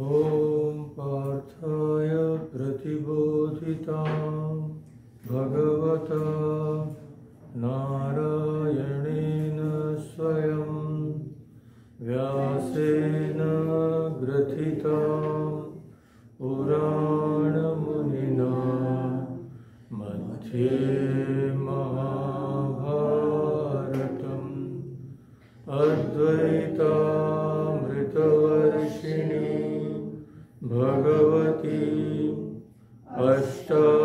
ॐ पार्थाय प्रतिबोधितां भगवता नारायणेन स्वयं व्यासेन ग्रथितां पुराणमुनिना मध्ये महाभारतम् अद्वैतामृतवर्षिणी भगवती अष्टादशाध्यायिनीम्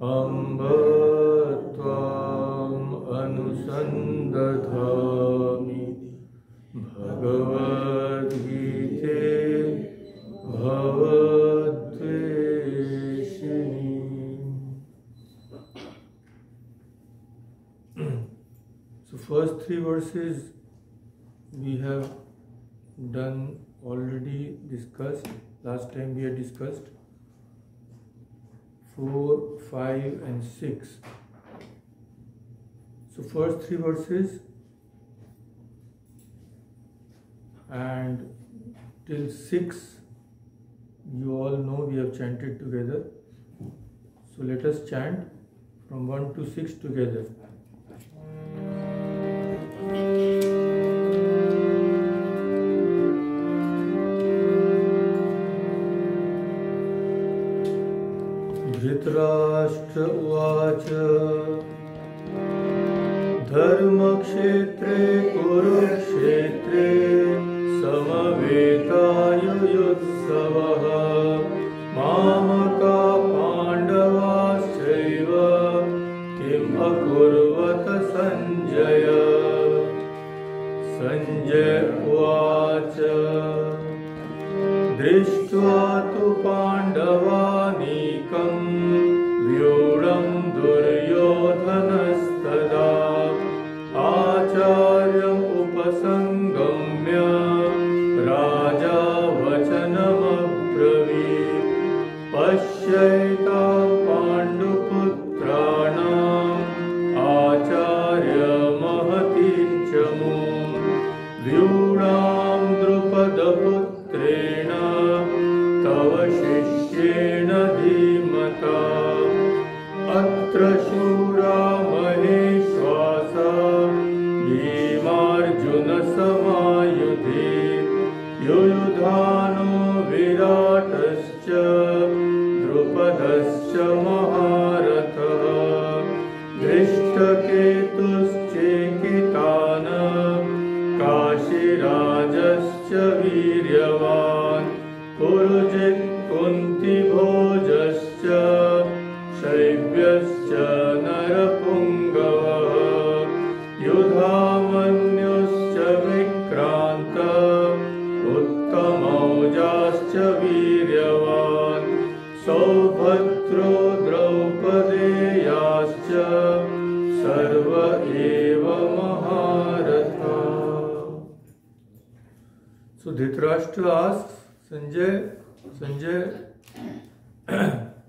अम्ब त्वाम् अनुसन्दधामि भगवद्गीते भवद्वेषिणी। So first three verses we have done already discussed. Last time we had discussed 4, 5 and 6. So first three verses and till 6 you all know we have chanted together. So let us chant from 1 to 6 together. Dhritarashtra उवाच धर्मक्षेत्रे कुरुक्षेत्रे समवेतायुयुत्सवः मामका पाण्डवाश्चैव किम् अकुर्वत सञ्जय। सञ्जय उवाच दृष्ट्वा तु पाण्डवानीकं व्यूढं दुर्योधनस्तदा आचार्यम् उपसंगम्य राजा वचनमब्रवीत् पश्यैतां पाण्डुपुत्राणाम् आचार्यमहतीच्यमुं व्यूढां द्रुपदपुत्रेण तव शिष्येण धीमता अत्र शूरा महेश्वासा भीमार्जुनसमायुधे युयुधानो विराटश्च द्रुपदश्च महारथः धृष्टकेतुश्चेकितान काशीराजश्च वीर्यवान् पुरुजित् कुन्तिभोजश्च शैव्यश्च नरपुङ्गवः युधामन्युश्च विक्रान्त उत्तमौजाश्च वीर्यवान् सौभद्रो द्रौपदेयाश्च सर्व एव महारथा। So Dhritarashtra asks Sanjay,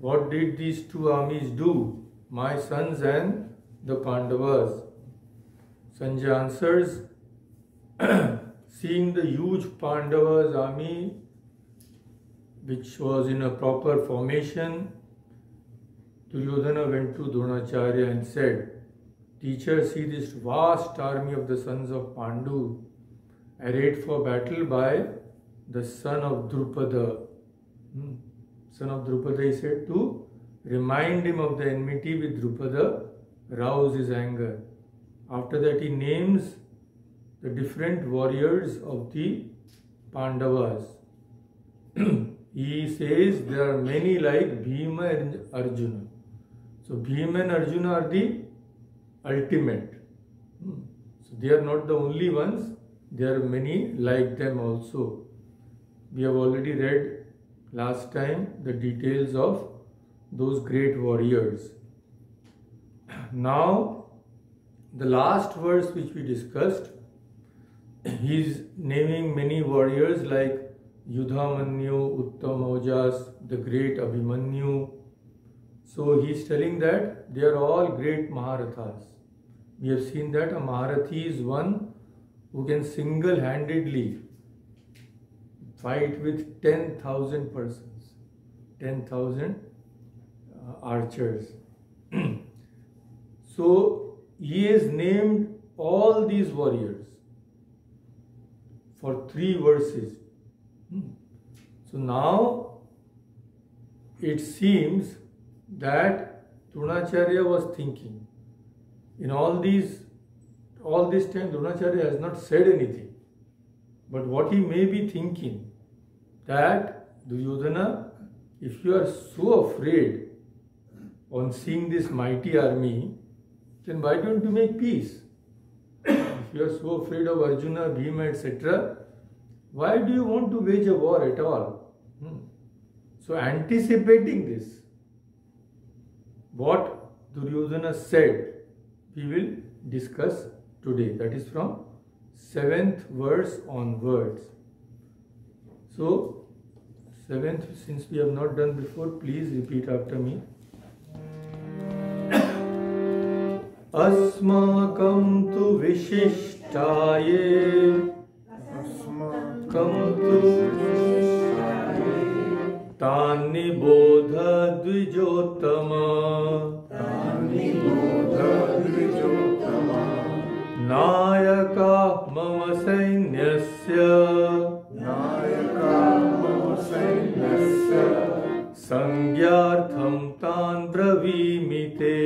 what did these two armies do, my sons and the Pandavas? Sanjay answers, seeing the huge Pandavas army which was in a proper formation, Duryodhana went to Dronacharya and said, Teacher, see this vast army of the sons of Pandu arrayed for battle by the son of Drupada. Son of Drupada, he said, to remind him of the enmity with Drupada, rouse his anger. After that he names the different warriors of the Pandavas. He says there are many like Bhima and Arjuna. So Bhima and Arjuna are the ultimate. So they are not the only ones, there are many like them also. We have already read last time the details of those great warriors. Now, the last verse which we discussed, he is naming many warriors like Yudhamanyu, Uttamaojas, the great Abhimanyu. So he is telling that they are all great Maharathas. We have seen that a Maharathi is one who can single-handedly fight with 10,000 persons, 10,000 archers. So he has named all these warriors for 3 verses. So now it seems that Dronacharya was thinking. In all this time Dronacharya has not said anything. But what he may be thinking, that Duryodhana, if you are so afraid on seeing this mighty army, then why don't you make peace? If you are so afraid of Arjuna, Bhima, etc., why do you want to wage a war at all? So anticipating this, what Duryodhana said, we will discuss today. That is from 7th verse onwards. So 7th, since we have not done before, please repeat after me. Asmakam tu vishishtaye, Asmakam tu vishishtaye, Tani bodha dvijottama, Tani bodha dvijottama, Nayaka mama sainyasya, Nayaka mama sainyasya, Sangyartham tan bravimite,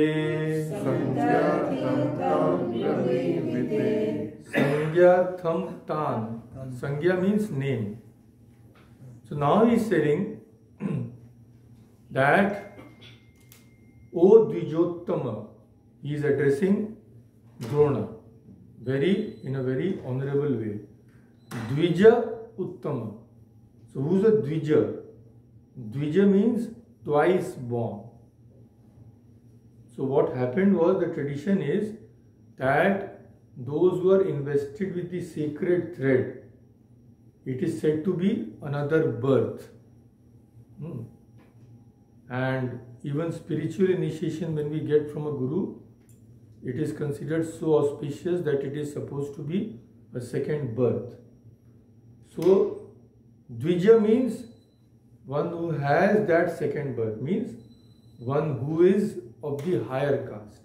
Sangyartham tan bravimite. Sangyartham tan. Sangya means name. So now he is saying that, O Dvijottama, he is addressing Drona in a very honorable way. Dvija Uttama. So who is a Dvija? Dvija means twice born. So what happened was, the tradition is that those who are invested with the sacred thread, it is said to be another birth. And even spiritual initiation, when we get from a guru, it is considered so auspicious that it is supposed to be a second birth. So Dvija means one who has that second birth, means one who is of the higher caste.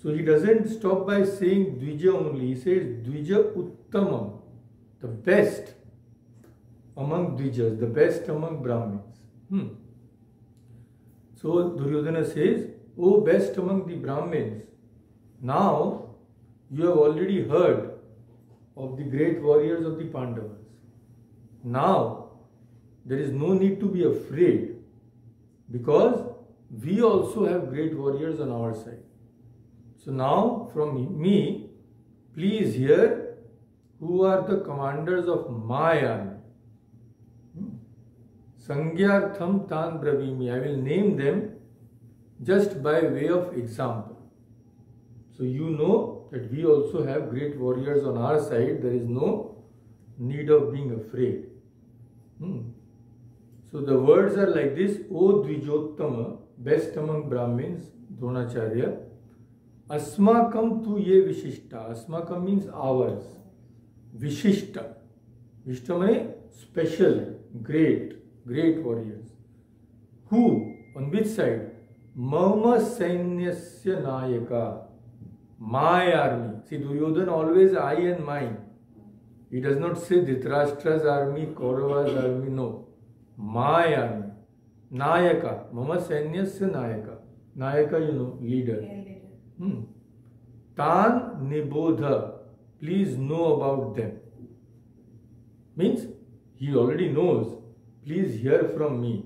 So he doesn't stop by saying Dvija only, he says Dvija Uttamam, the best among Dvijas, the best among Brahmins. So Duryodhana says, O best among the Brahmins, now you have already heard of the great warriors of the Pandavas. Now there is no need to be afraid, because we also have great warriors on our side. So now from me, please hear who are the commanders of my army. Sangyartham tan bravimi. I will name them just by way of example. So you know that we also have great warriors on our side. There is no need of being afraid. So the words are like this: O Dvijottama, best among Brahmins, Dronacharya, Asmakam tu ye vishishta. Asmakam means ours. Vishishta. Vishishta means special, great warriors. Who? On which side? Mama Sainyasya Nayaka. My army. See, Duryodhana always I and mine. He does not say Dhritarashtra's army, Kauravas' army, no. My army. Nayaka. Mama Sainyasya Nayaka. Nayaka, you know, leader. Tan Nibodha. Please know about them. Means, he already knows. Please hear from me.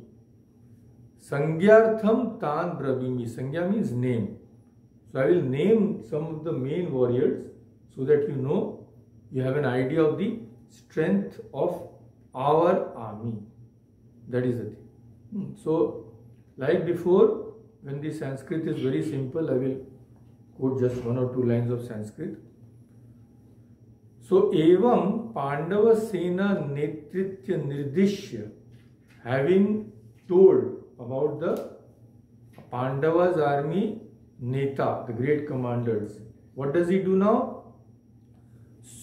Sangyartham tan bravimi. Sangya means name. So I will name some of the main warriors so that you know, you have an idea of the strength of our army. That is the thing. So, like before, when the Sanskrit is very simple, I will quote just 1 or 2 lines of Sanskrit. So, evam Pandava Sena Netritya Nirdishya, having told about the Pandava's army, Neta, the great commanders, what does he do now?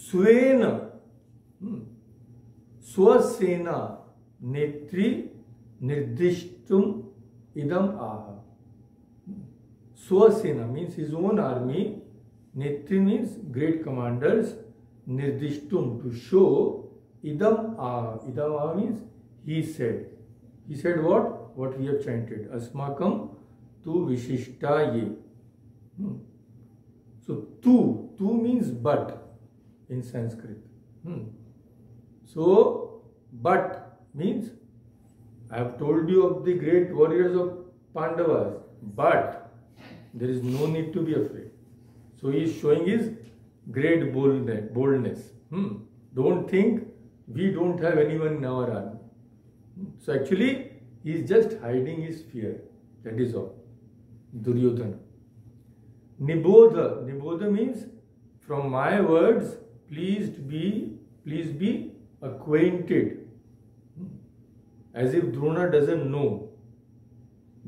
Swena, Swasena, Netri, Nirdishtum, Idam Aha. Swasena means his own army, Netri means great commanders, Nirdishtum to show, Idam Aha. Idam Aha means he said. He said what? What we have chanted. Asmakam tu Vishishtaye. So tu means but in Sanskrit. So but means I have told you of the great warriors of Pandavas, but there is no need to be afraid. So he is showing his great boldness. Don't think we don't have anyone in our army. So actually he is just hiding his fear. That is all. Duryodhana. Nibodha. Nibodha means from my words, please be acquainted. As if Drona doesn't know.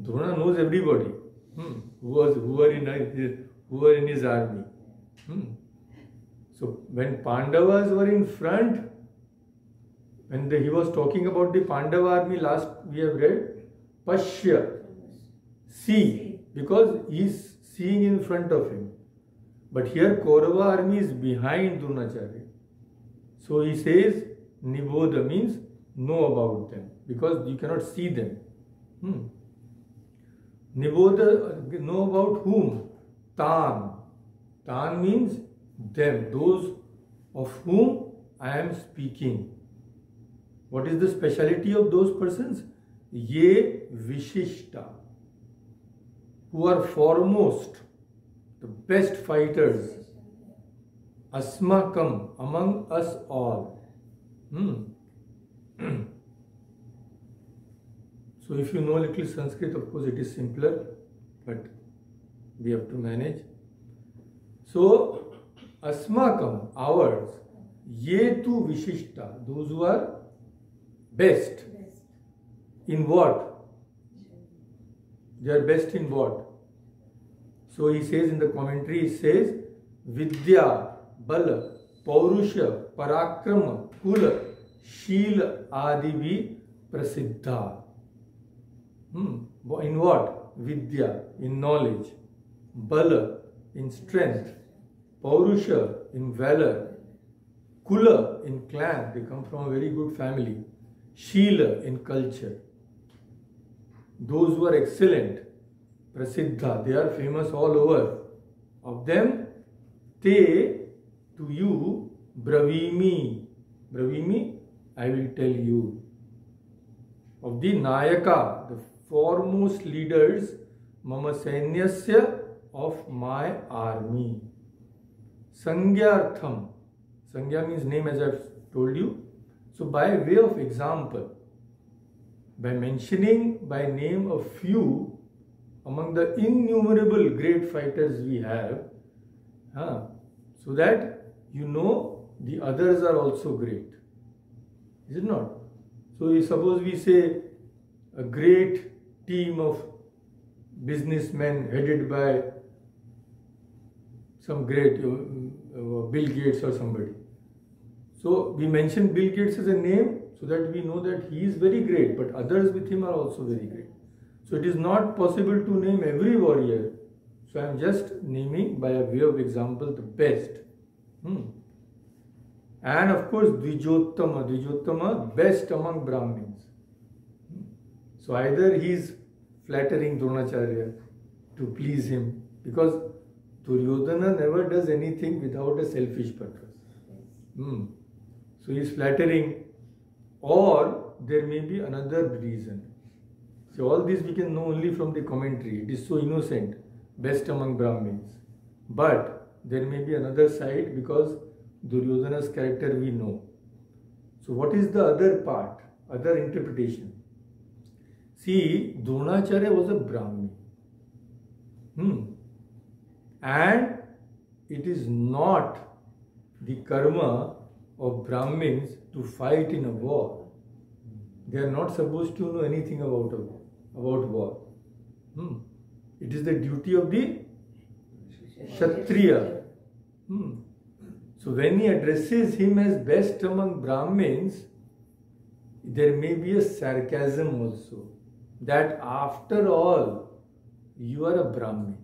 Drona knows everybody who are in his army. So when Pandavas were in front, when he was talking about the Pandava army, last we have read, Pashya, see, because he is seeing in front of him. But here Kaurava army is behind Dronacharya. So he says, Nibodha means know about them, because you cannot see them. Nibodha, know about whom? Tan. Tan means them, those of whom I am speaking. What is the speciality of those persons? Ye Vishishta, who are foremost, the best fighters. Asmakam, among us all. So if you know a little Sanskrit, of course it is simpler, but we have to manage. So Asmakam, ours, Ye tu Vishishta, those who are best. In what? They are best in what? So he says in the commentary, he says, Vidya, Bala, Paurusha, Parakrama, Kula, Shila, Adivi, Prasiddha. In what? Vidya, in knowledge. Bala, in strength. Paurusha, in valor. Kula, in clan. They come from a very good family. Shila, in culture. Those who are excellent. Prasiddha, they are famous all over. Of them, te, to you, bravimi. Bravimi, I will tell you. Of the Nayaka, the foremost leaders, Mama Sainyasya, of my army. Sangyartham. Sangya means name, as I have told you. So by way of example, by mentioning by name a few among the innumerable great fighters we have, so that you know the others are also great. Is it not? So suppose we say a great team of businessmen headed by some great Bill Gates or somebody. So we mention Bill Gates as a name so that we know that he is very great, but others with him are also very great. So it is not possible to name every warrior. So I am just naming by a way of example the best. And of course Dvijottama. Dvijottama, best among Brahmins. So either he is flattering Dronacharya to please him, because Duryodhana never does anything without a selfish purpose. So he is flattering, or there may be another reason. So all this we can know only from the commentary. It is so innocent, best among Brahmins. But there may be another side, because Duryodhana's character we know. So what is the other part, other interpretation? See, Dronacharya was a Brahmin. And it is not the karma of Brahmins to fight in a war. They are not supposed to know anything about war. It is the duty of the Kshatriya. So So when he addresses him as best among Brahmins, there may be a sarcasm also, that after all, you are a Brahmin.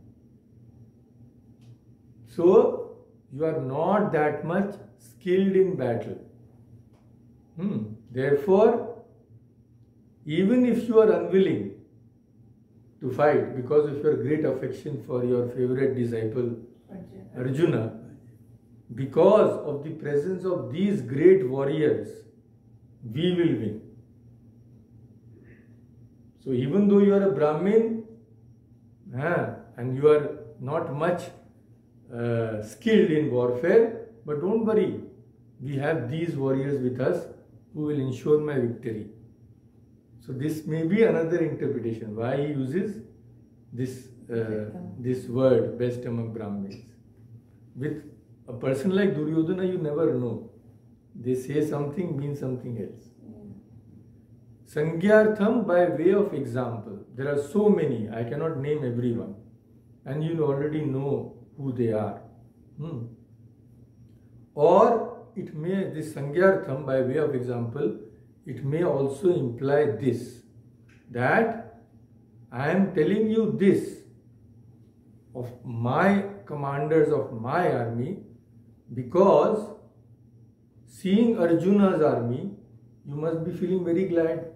So, you are not that much skilled in battle. Therefore, even if you are unwilling to fight because of your great affection for your favorite disciple Arjuna, because of the presence of these great warriors, we will win. So even though you are a Brahmin and you are not much skilled in warfare, but don't worry, we have these warriors with us who will ensure my victory. So this may be another interpretation why he uses this this word, best among Brahmins. With a person like Duryodhana, you never know. They say something, mean something else. Sangyartham by way of example. There are so many, I cannot name everyone. And you already know who they are. Or it may, this Sangyartham by way of example, it may also imply this, that I am telling you this of my commanders of my army, because seeing Arjuna's army, you must be feeling very glad,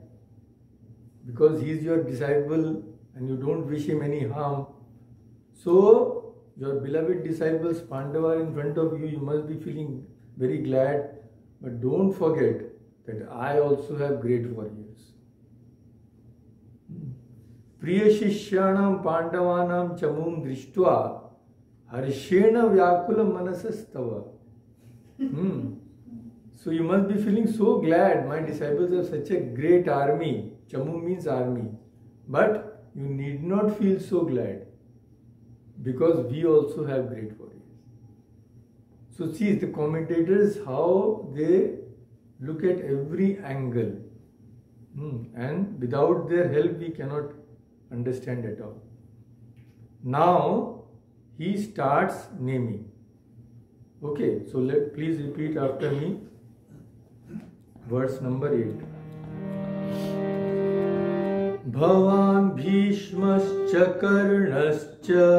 because he is your disciple and you don't wish him any harm. So, your beloved disciples Pandava in front of you, you must be feeling very glad. But don't forget that I also have great warriors. Priya Shishyanam Pandavanam Chamum Drishtva Harshena Vyakula Manasastava. So you must be feeling so glad. My disciples have such a great army. Chamu means army. But you need not feel so glad, because we also have great warriors. So see the commentators, how they look at every angle. And without their help we cannot understand at all. Now he starts naming. Okay, so please repeat after me. Verse number 8. Bhavan Bhishmascha Karnascha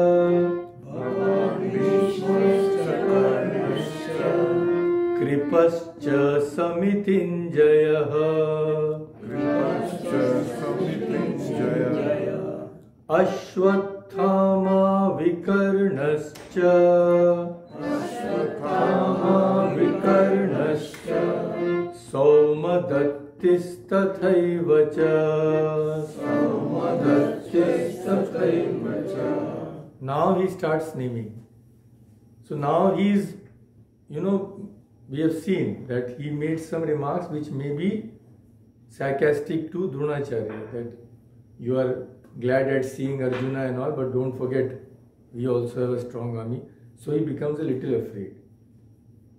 Kripascha Samitinjayah Aswatthama Vikarnascha Saumadattistatthaivacha. Now he starts naming. So now he is, we have seen that he made some remarks which may be sarcastic to Dronacharya, that you are glad at seeing Arjuna and all, but don't forget, we also have a strong army. So he becomes a little afraid.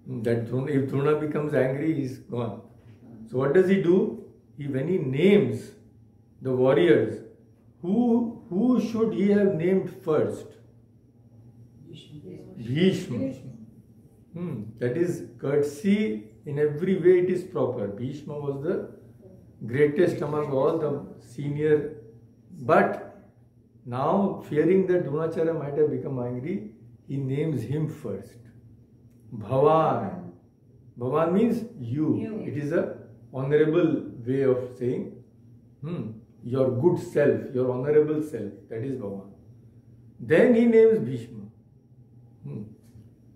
That if Drona becomes angry, he is gone. So what does he do? When he names the warriors, who should he have named first? Bhishma. That is courtesy, in every way it is proper. Bhishma was the greatest among all the senior. But now, fearing that Dronacharya might have become angry, he names him first. Bhavan. Bhavan means you. It is a honorable way of saying your good self, your honorable self. That is Bhavan. Then he names Bhishma.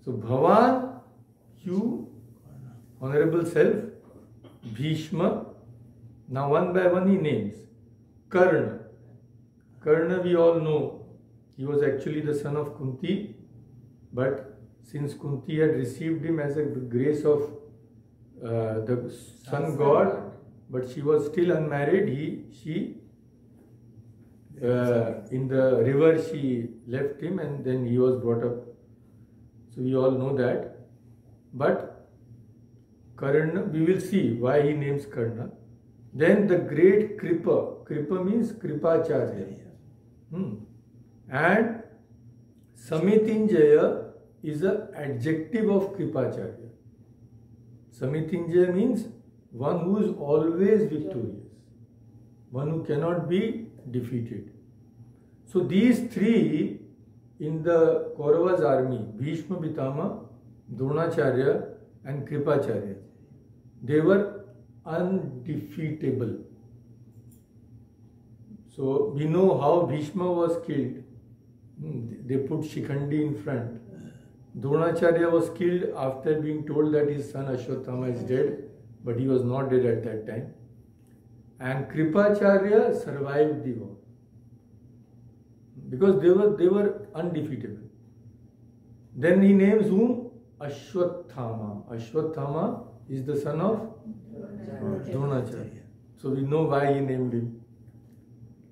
So Bhavan, you, honorable self, Bhishma. Now one by one he names. Karna. Karna we all know, he was actually the son of Kunti, but since Kunti had received him as a grace of the sun god, but she was still unmarried, she in the river she left him and then he was brought up. So we all know that. But Karna, we will see why he names Karna. Then the great Kripa. Kripa means Kripacharya. And Samitinjaya is an adjective of Kripacharya. Samitinjaya means one who is always victorious, one who cannot be defeated. So these three in the Kauravas army, Bhishma Pitama, Dronacharya and Kripacharya, they were undefeatable. So we know how Bhishma was killed. They put Shikhandi in front. Dronacharya was killed after being told that his son Aswatthama is dead, but he was not dead at that time. And Kripacharya survived the war because they were undefeatable. Then he names whom? Aswatthama. Aswatthama is the son of Dronacharya. So we know why he named him.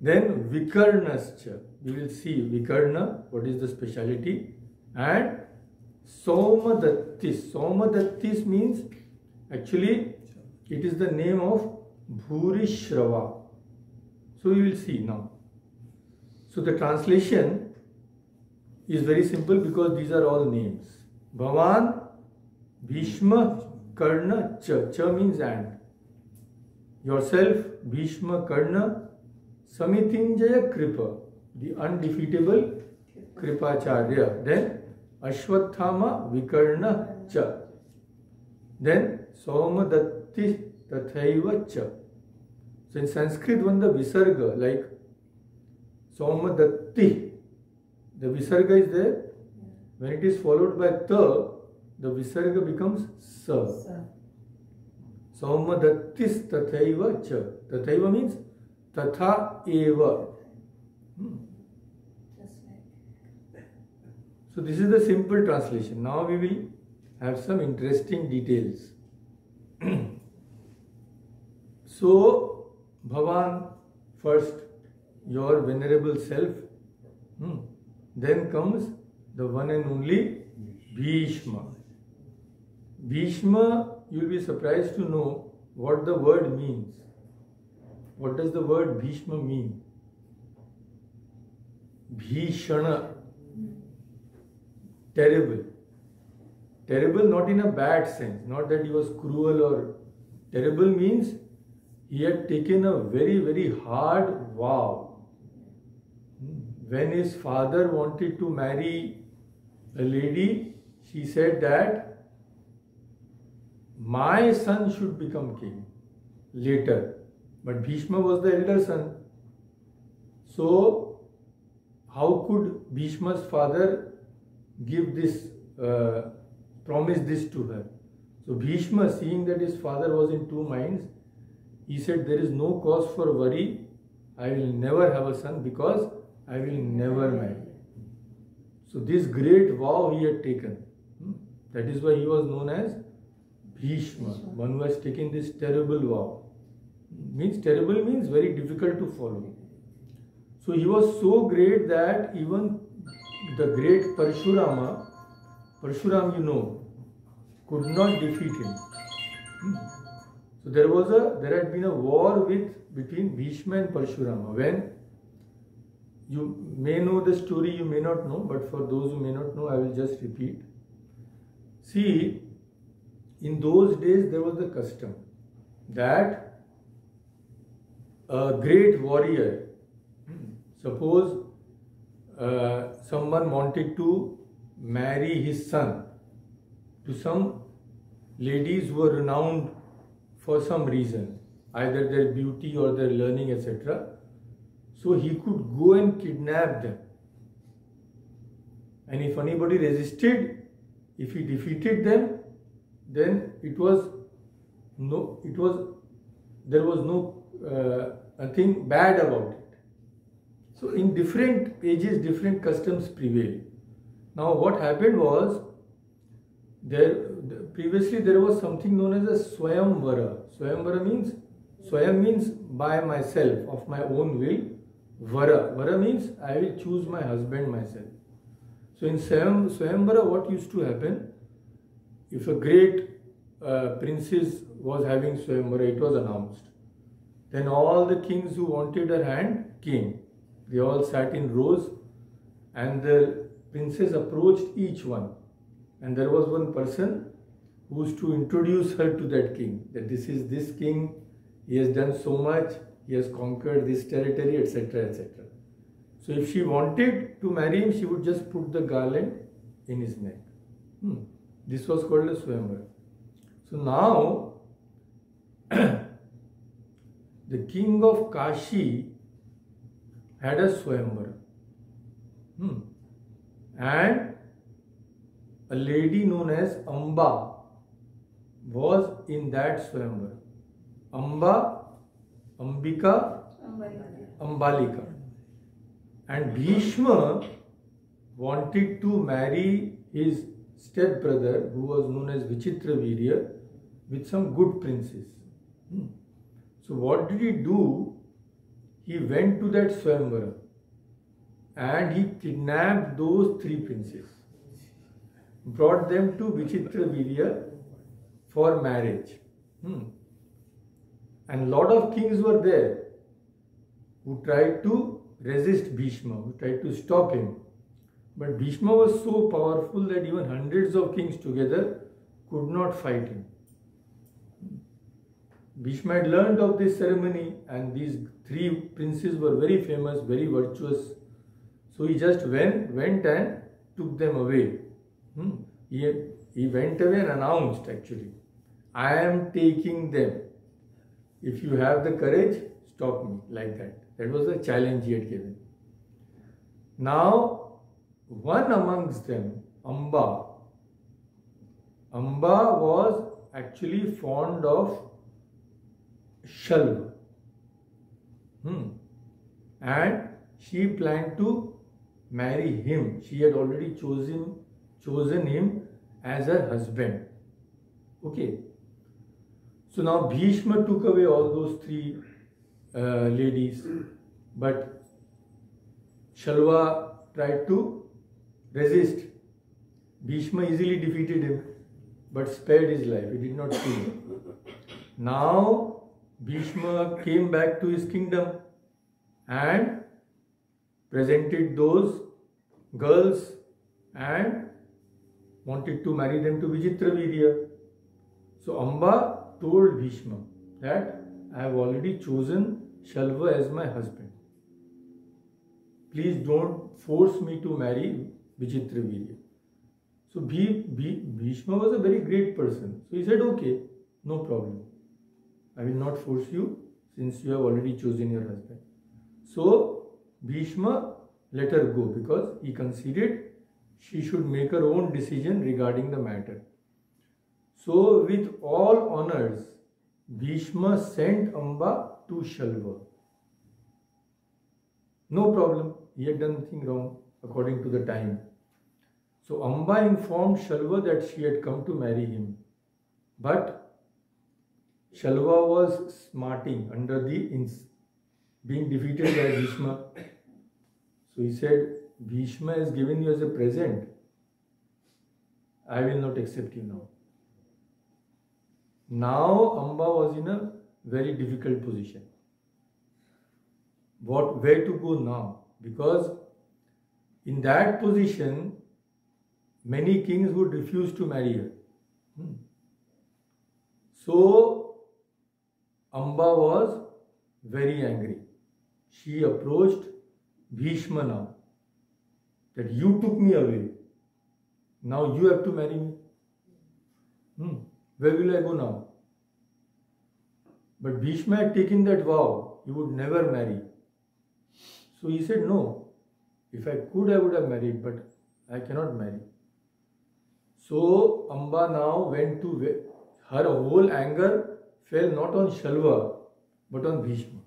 Then Vikarnascha. We will see Vikarna, what is the speciality. And Somadattis. Somadattis means, actually, it is the name of Bhurishrava. So we will see now. So the translation is very simple because these are all names. Bhavan, Bhishma, Karna, Cha. Cha means and. Yourself, Bhishma, Karna, Samitinjaya, Kripa, the undefeatable Kripacharya. Then Aswatthama, Vikarna, Cha. Then Somadatti, Tathaiva, Cha. So in Sanskrit, when the Visarga, like Somadatti, the Visarga is there. When it is followed by Ta, the Visarga becomes Sa. Somadattis Tathaiva Cha. Tathaiva means Tatha Eva. So this is the simple translation. Now we will have some interesting details. So, Bhavan first, your venerable self. Then comes the one and only Bhishma. Bhishma, you will be surprised to know what the word means. What does the word Bhishma mean? Bhishana. Terrible. Terrible not in a bad sense. Not that he was cruel or... Terrible means he had taken a very, very hard vow. When his father wanted to marry a lady, she said that my son should become king later. But Bhishma was the elder son. So, how could Bhishma's father give this, promise this to her? So Bhishma, seeing that his father was in two minds, he said, there is no cause for worry. I will never have a son because I will never marry. So this great vow he had taken. That is why he was known as Bhishma, one who has taken this terrible vow. Means terrible means very difficult to follow. So he was so great that even the great Parshurama, Parshuram you know, could not defeat him. So there had been a war between Bhishma and Parshurama. When you may know the story, you may not know, but for those who may not know, I will just repeat. See, in those days there was the custom that a great warrior, suppose someone wanted to marry his son to some ladies who were renowned for some reason, either their beauty or their learning, etc. So he could go and kidnap them. And if anybody resisted, if he defeated them, then there was nothing bad about it. So in different ages, different customs prevail. Now what happened was, previously there was something known as a Swayamvara. Swayam means by myself, of my own will. Vara means I will choose my husband myself. So in Swayamvara, what used to happen, if a great princess was having Swayamvara, it was announced. Then all the kings who wanted her hand came. They all sat in rows and the princess approached each one And there was one person who used to introduce her to that king, that this is this king, he has done so much, he has conquered this territory, etc., etc. So if she wanted to marry him, she would just put the garland in his neck. This was called a Swayamvara. So now, the king of Kashi had a Swayamvara. And a lady known as Amba was in that Swayamvara. Amba, Ambika, Ambalika. And Bhishma wanted to marry his stepbrother, who was known as Vichitravirya, with some good princess. So what did he do? He went to that Swayamvara and he kidnapped those three princes, brought them to Vichitravirya for marriage. And lot of kings were there who tried to resist Bhishma, who tried to stop him. But Bhishma was so powerful that even hundreds of kings together could not fight him. Bhishma had learned of this ceremony, and these three princes were very famous, very virtuous. So he just went and took them away. He went away and announced, actually, I am taking them. If you have the courage, stop me, like that. That was the challenge he had given. Now, one amongst them, Amba was actually fond of Shalya. And she planned to marry him. She had already chosen him as her husband. Okay. So now Bhishma took away all those three ladies, but Shalya tried to resist. Bhishma easily defeated him, but spared his life. He did not kill him. Now Bhishma came back to his kingdom and presented those girls and wanted to marry them to Vichitravirya. So Amba told Bhishma that I have already chosen Shalya as my husband. Please don't force me to marry Vichitravirya. So Bhishma was a very great person. So he said, okay, no problem. I will not force you since you have already chosen your husband. So Bhishma let her go because he considered she should make her own decision regarding the matter. So with all honors, Bhishma sent Amba to Shalya. No problem. He had done nothing wrong according to the time. So Amba informed Shalya that she had come to marry him. But Shalya was smarting under being defeated by Bhishma. So he said, Bhishma has given you as a present. I will not accept you now. Now Amba was in a very difficult position. Where to go now? Because in that position, many kings would refuse to marry her. So Amba was very angry. She approached Bhishma now, that you took me away. Now you have to marry me. Where will I go now? But Bhishma had taken that vow, he would never marry. So he said, no, if I could, I would have married, but I cannot marry. So Amba now went to, her whole anger fell not on Shalya, but on Bhishma.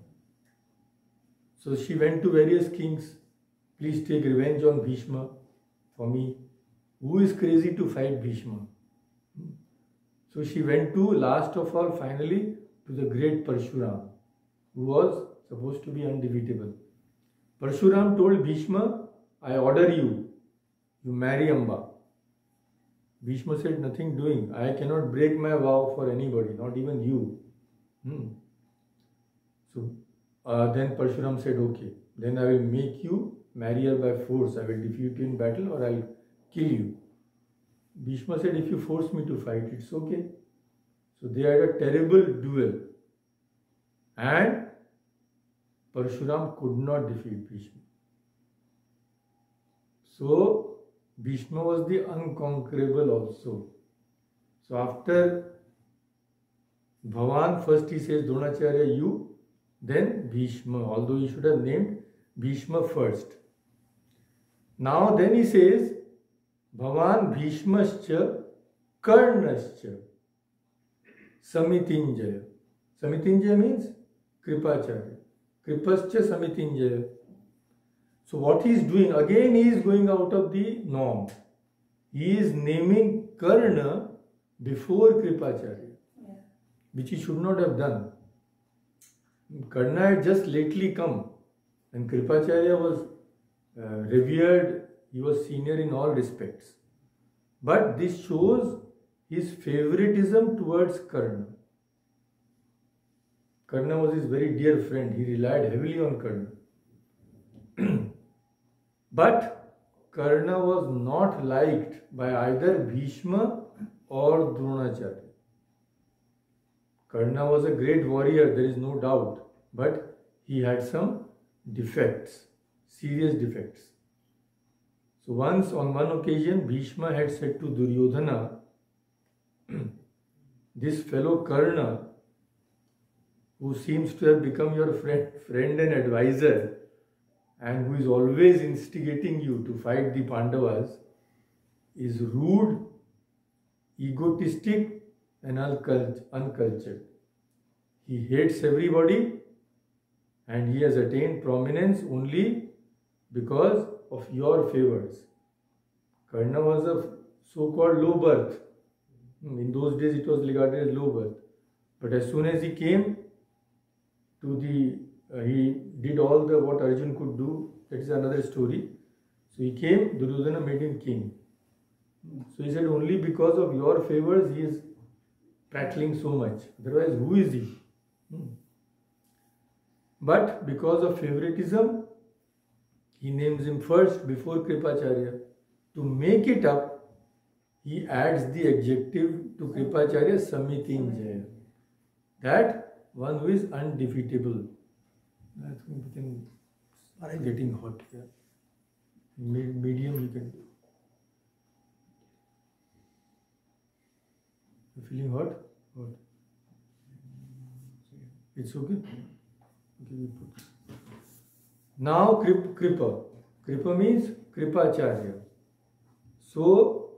So she went to various kings, please take revenge on Bhishma for me. Who is crazy to fight Bhishma? So she went to, last of all, finally, to the great Parshuram, who was supposed to be undefeatable. Parshuram told Bhishma, I order you, you marry Amba. Bhishma said, nothing doing. I cannot break my vow for anybody, not even you. So then Parshuram said, okay, then I will make you marry her by force. I will defeat you in battle or I will kill you. Bhishma said, if you force me to fight, it's okay. So they had a terrible duel. And Parshuram could not defeat Bhishma. So Bhishma was the unconquerable also. So after Bhavan, first he says Dronacharya you, then Bhishma, although he should have named Bhishma first. Now then he says Bhavan Bhishmascha Karnascha Samitinjaya. Samitinjaya means Kripacharya. Kripascha Samitinjaya. So what he is doing, again he is going out of the norm. He is naming Karna before Kripacharya, which he should not have done. Karna had just lately come and Kripacharya was revered, he was senior in all respects. But this shows his favoritism towards Karna. Karna was his very dear friend, he relied heavily on Karna. But Karna was not liked by either Bhishma or Dronacharya. Karna was a great warrior, there is no doubt, but he had some defects, serious defects. So once on one occasion Bhishma had said to Duryodhana, this fellow Karna, who seems to have become your friend and advisor, and who is always instigating you to fight the Pandavas, is rude, egotistic and uncultured. He hates everybody and he has attained prominence only because of your favors. Karna was a so-called low birth. In those days it was regarded as low birth. But as soon as he came to he did all what Arjun could do, that is another story. So he came, Duryodhana made him king. So he said, only because of your favors he is prattling so much. Otherwise, who is he? But because of favoritism, he names him first before Kripacharya. To make it up, he adds the adjective to Kripacharya, Samitinjaya. That one who is undefeatable. I think we can getting hot here. Medium you can do. You feeling hot? Hot. It's okay? Okay, we put. Now Kripa. Kripa means Kripacharya. So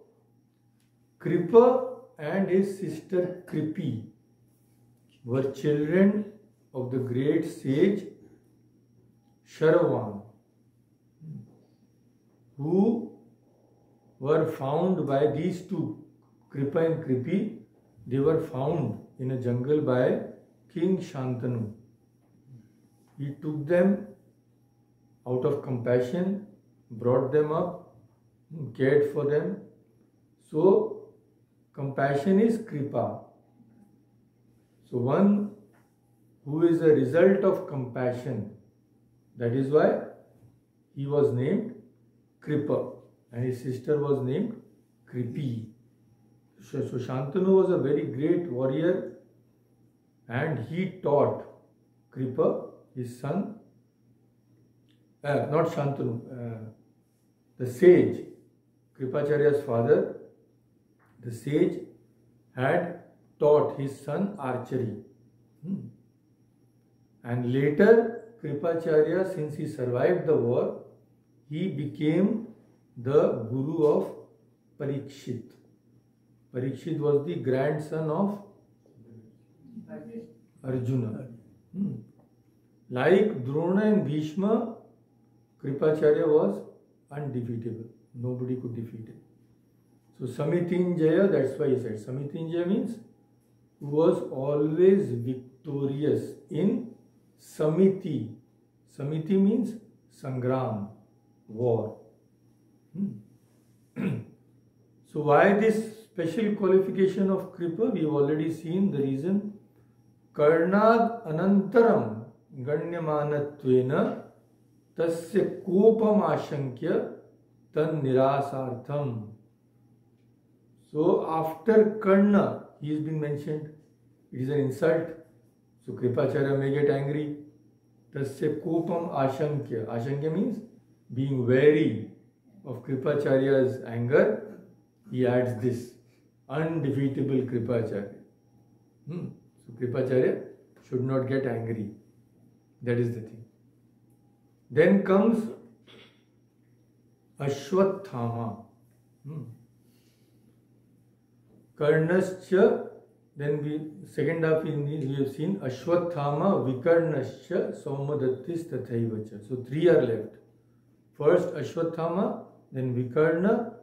Kripa and his sister Kripi were children of the great sage Sharavan, who were found by these two, Kripa and Kripi. They were found in a jungle by King Shantanu. He took them out of compassion, brought them up, cared for them. So, compassion is Kripa. So, one who is a result of compassion, that is why he was named Kripa and his sister was named Kripi. So Shantanu was a very great warrior and he taught Kripa, his son, not Shantanu, the sage, Kripacharya's father, the sage had taught his son archery. And later Kripacharya, since he survived the war, he became the guru of Parikshit. Parikshit was the grandson of Arjuna. Like Drona and Bhishma, Kripacharya was undefeatable. Nobody could defeat him. So Samitinjaya, that's why he said Samitinjaya means who was always victorious in Samiti. Samiti means Sangram, war. So why this special qualification of Kripa? We have already seen the reason. Karnad anantaram ganyamanattvena tasya kopam ashankya tan nirasartham. So after Karna, he is being mentioned. It is an insult. So Kripacharya may get angry. Tasya kopam ashankya. Ashankya means being wary of Kripacharya's anger. He adds this, undefeatable Kripacharya. So Kripacharya should not get angry. That is the thing. Then comes Aswatthama. Karnascha. Then second half we have seen Aswatthama, Vikarnascha, Saumadattis, Tathaivacha. So 3 are left. First Aswatthama, then Vikarna,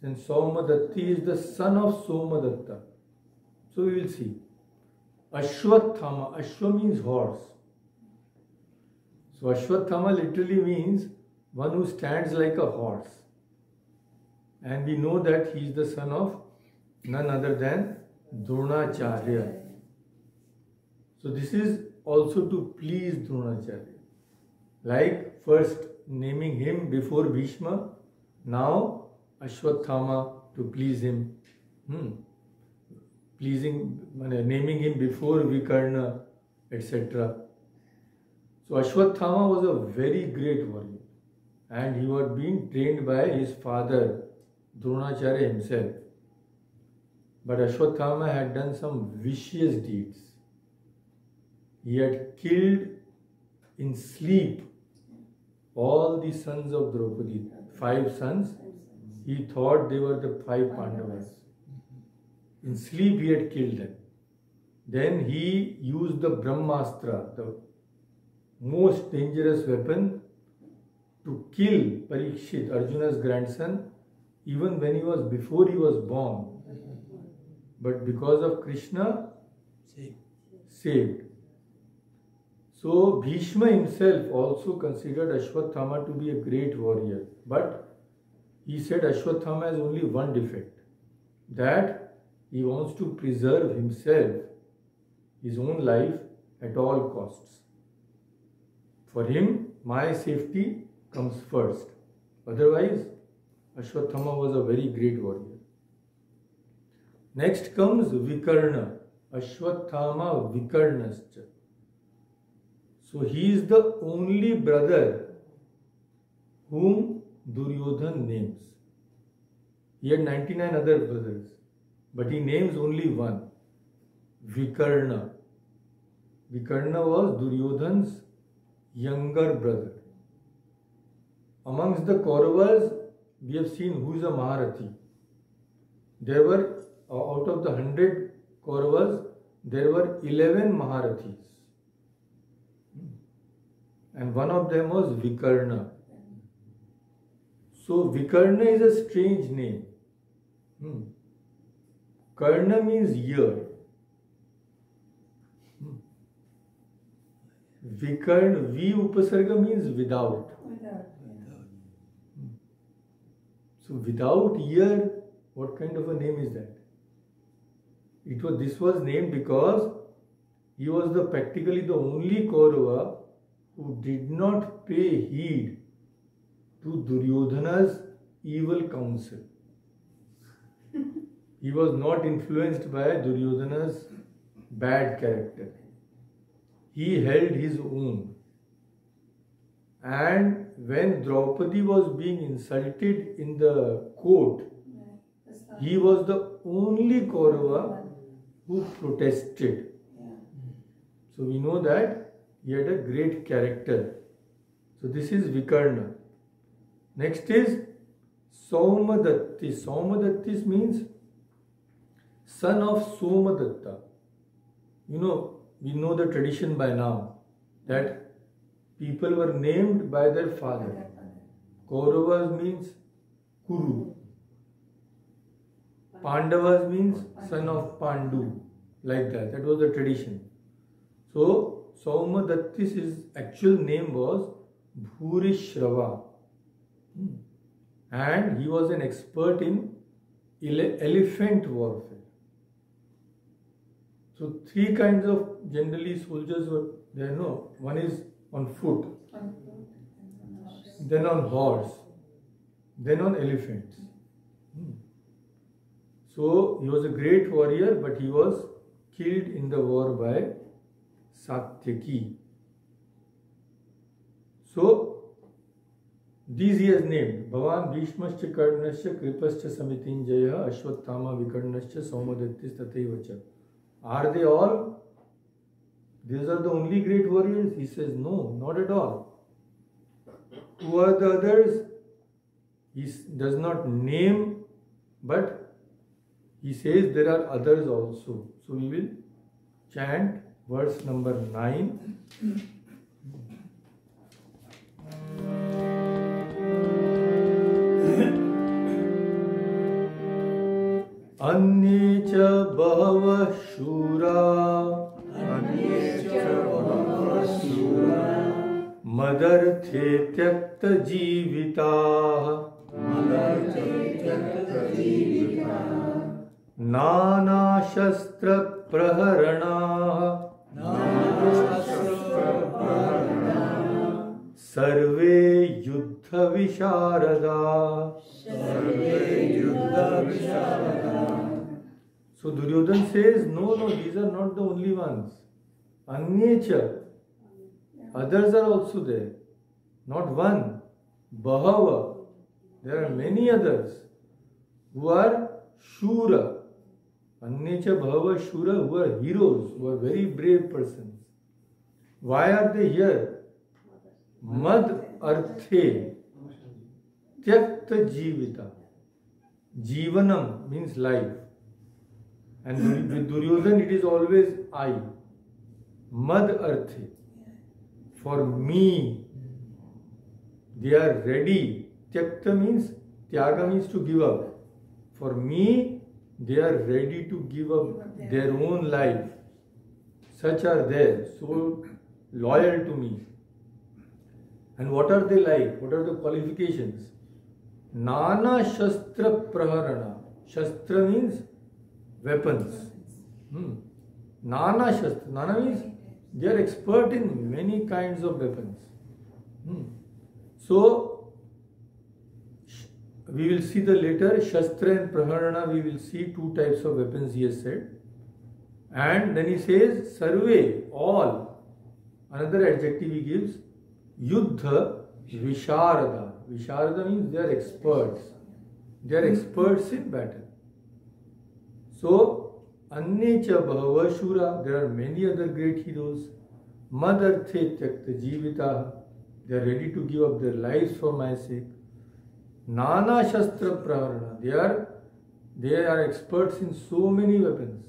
then Saumadatti is the son of Somadatta. So we will see. Aswatthama, Ashwa means horse. So Aswatthama literally means one who stands like a horse. And we know that he is the son of none other than Dronacharya. So this is also to please Dronacharya. Like first naming him before Bhishma, now Aswatthama to please him. Naming him before Vikarna, etc. So Aswatthama was a very great warrior, and he was being trained by his father, Dronacharya himself. But Aswatthama had done some vicious deeds. He had killed in sleep all the sons of Draupadi, 5 sons. He thought they were the 5 Pandavas. In sleep he had killed them. Then he used the Brahmastra, the most dangerous weapon, to kill Parikshit, Arjuna's grandson, even when before he was born. But because of Krishna, saved. So Bhishma himself also considered Aswatthama to be a great warrior. But he said Aswatthama has only one defect, that he wants to preserve himself, his own life at all costs. For him, my safety comes first. Otherwise, Aswatthama was a very great warrior. Next comes Vikarna. Aswatthama Vikarnascha. So he is the only brother whom Duryodhana names. He had 99 other brothers, but he names only one, Vikarna. Vikarna was Duryodhana's younger brother. Amongst the Kauravas, we have seen who is a Maharathi. There were, out of the 100 Kauravas, there were 11 Maharathis. And one of them was Vikarna. So Vikarna is a strange name. Karna means ear. Vikarna, V upasarga means without. So without ear, what kind of a name is that? This was named because he was practically the only Kaurava who did not pay heed to Duryodhana's evil counsel. He was not influenced by Duryodhana's bad character. He held his own. And when Draupadi was being insulted in the court, he was the only Kaurava who protested. So we know that he had a great character. So this is Vikarna. Next is Saumadattis. Saumadattis means son of Somadatta. We know the tradition by now that people were named by their father. Kauravas means Kuru. Pandavas means son of Pandu. Like that. That was the tradition. So Saumadattis' actual name was Bhurishrava. And he was an expert in elephant warfare. So 3 kinds of generally soldiers were there. No, one is on foot, then on horse, then on elephants. So he was a great warrior, but he was killed in the war by Satyaki. So these he has named: Bhavan Bhishmascha Karnascha Kripascha Samitinjaya Aswatthama Vikarnascha Saumadettis Tataivacha. Are they all? These are the only great warriors? He says, no, not at all. Who are the others? He does not name, but he says there are others also. So we will chant verse number 9. Anye cha bahava shura Madarthe tyakta jivitaah Nana shastra praharanaah Sarve yuddha visharada. So Duryodhana says, no, these are not the only ones. Anyecha. Others are also there. Not one. Bahava. There are many others who are Shura. Anyecha Bahava Shura, who are heroes, who are very brave persons. Why are they here? Mad Arthe Tyakta Jivita. Jivanam means life. And with Duryodhana it is always I. Mad Arthe. For me. They are ready. Tyakta means, Tyaga means to give up. For me, they are ready to give up their own life. Such are there, so loyal to me. And what are they like? What are the qualifications? Nana Shastra Praharana. Shastra means weapons. Nana Shastra. Nana means they are expert in many kinds of weapons. So, we will see the later Shastra and Praharana, we will see two types of weapons he has said. And then he says, Sarve, all. Another adjective he gives, Yuddha Visharada. Visharada means they are experts. They are experts in battle. So, Annecha Bahava Shura, there are many other great heroes. Madarthe Tyakta Jivita, they are ready to give up their lives for my sake. Nana Shastra Praharana, they are experts in so many weapons.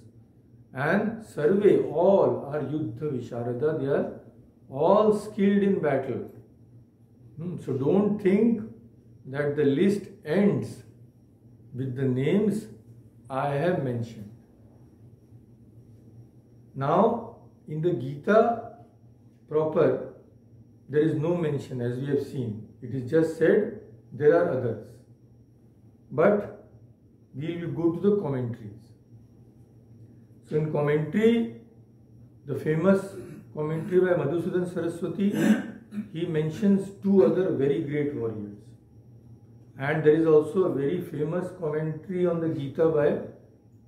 And Sarve, all are Yuddha Visharada, they are all skilled in battle. So don't think that the list ends with the names I have mentioned. Now, in the Gita proper, there is no mention, as we have seen. It is just said there are others. But we will go to the commentaries. So in commentary, the famous commentary by Madhusudan Saraswati, he mentions two other very great warriors. And there is also a very famous commentary on the Gita by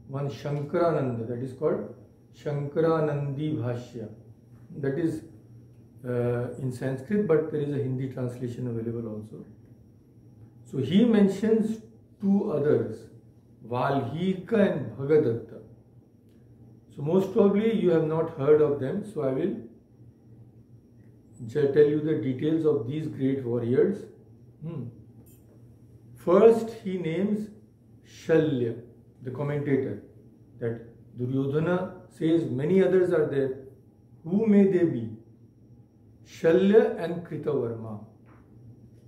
one Shankarananda, that is called Shankaranandi Bhashya. That is in Sanskrit, but there is a Hindi translation available also. So he mentions two others, Valhika and Bhagadatta. So most probably you have not heard of them, so I will tell you the details of these great warriors. First he names Shalya, the commentator, that Duryodhana says many others are there. Who may they be? Shalya and Kritavarma.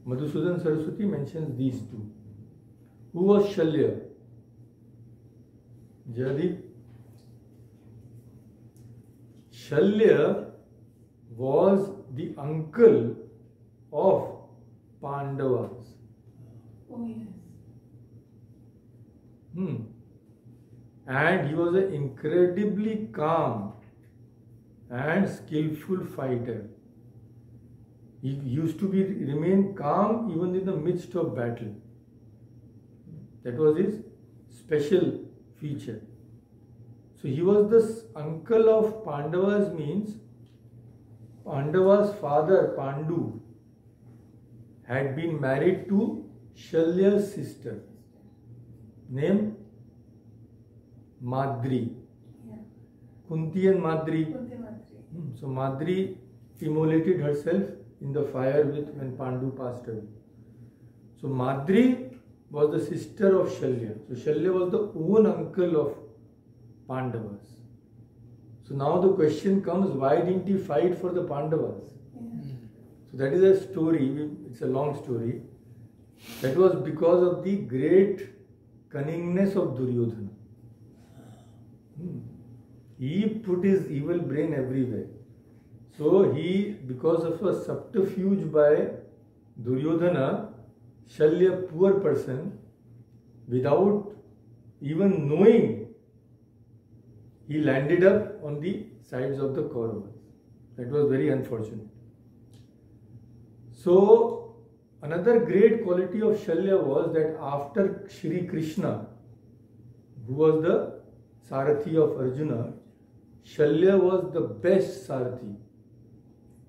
Madhusudan Saraswati mentions these two. Who was Shalya? Jayadip? Shalya was the uncle of Pandavas. Oh yes. And he was an incredibly calm and skillful fighter. He used to remain calm even in the midst of battle. That was his special feature. So he was the uncle of Pandavas, means Pandava's father Pandu had been married to Shalya's sister named Madri. Kunti and Madri. So Madri immolated herself in the fire when Pandu passed away. So Madri was the sister of Shalya. So Shalya was the own uncle of Pandavas. So now the question comes, why didn't he fight for the Pandavas? So that is a story, it's a long story. That was because of the great cunningness of Duryodhana. He put his evil brain everywhere. So because of a subterfuge by Duryodhana, Shalya, poor person, without even knowing, he landed up on the sides of the Kauravas. That was very unfortunate. So, another great quality of Shalya was that after Shri Krishna, who was the Sarathi of Arjuna, Shalya was the best Sarathi